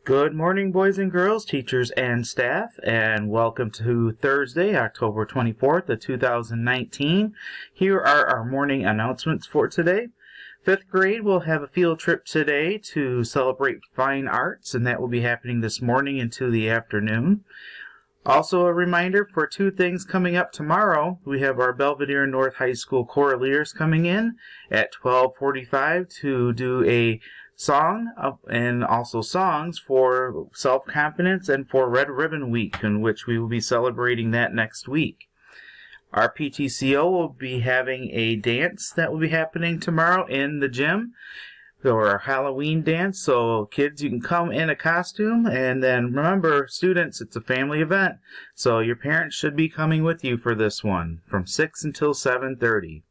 Good morning, boys and girls, teachers and staff, and welcome to Thursday, October 24th of 2019. Here are our morning announcements for today. 5th grade will have a field trip today to celebrate fine arts, and that will be happening this morning into the afternoon. Also a reminder for two things coming up tomorrow. We have our Belvedere North High School Choraleers coming in at 12:45 to do a song and also songs for self-confidence and for Red Ribbon Week, in which we will be celebrating that next week. Our PTCO will be having a dance that will be happening tomorrow in the gym for our Halloween dance. So kids, you can come in a costume, and then remember, students, it's a family event, so your parents should be coming with you for this one from 6 until 7:30.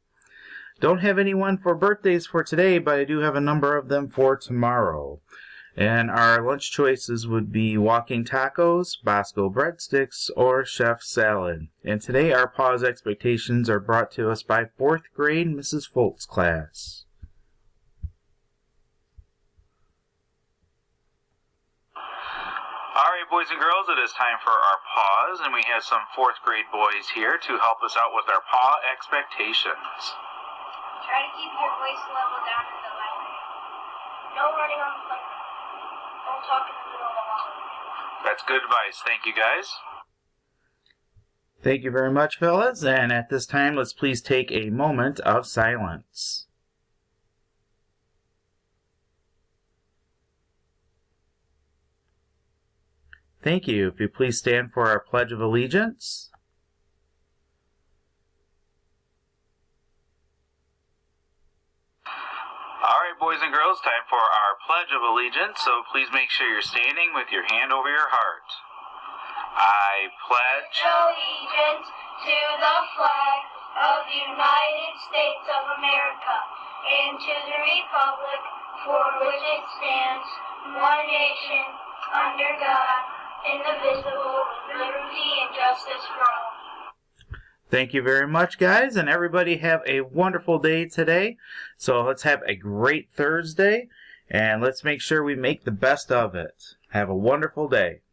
Don't have anyone for birthdays for today, but I do have a number of them for tomorrow. And our lunch choices would be walking tacos, Bosco breadsticks, or chef salad. And today our pause expectations are brought to us by 4th grade Mrs. Folt's class. All right, boys and girls, it is time for our pause, and we have some 4th grade boys here to help us out with our PAW expectations. Try to keep your voice level down in the library. No running on the playground. Don't talk in the middle of the hallway. That's good advice. Thank you, guys. Thank you very much, fellas. And at this time, let's please take a moment of silence. Thank you. If you please stand for our Pledge of Allegiance. All right, boys and girls, time for our Pledge of Allegiance, so please make sure you're standing with your hand over your heart. I pledge Allegiance to the flag of the United States of America and to the republic for which it stands, one nation, under God, indivisible, with liberty and justice for all. Thank you very much, guys, and everybody have a wonderful day today. So let's have a great Thursday, and let's make sure we make the best of it. Have a wonderful day.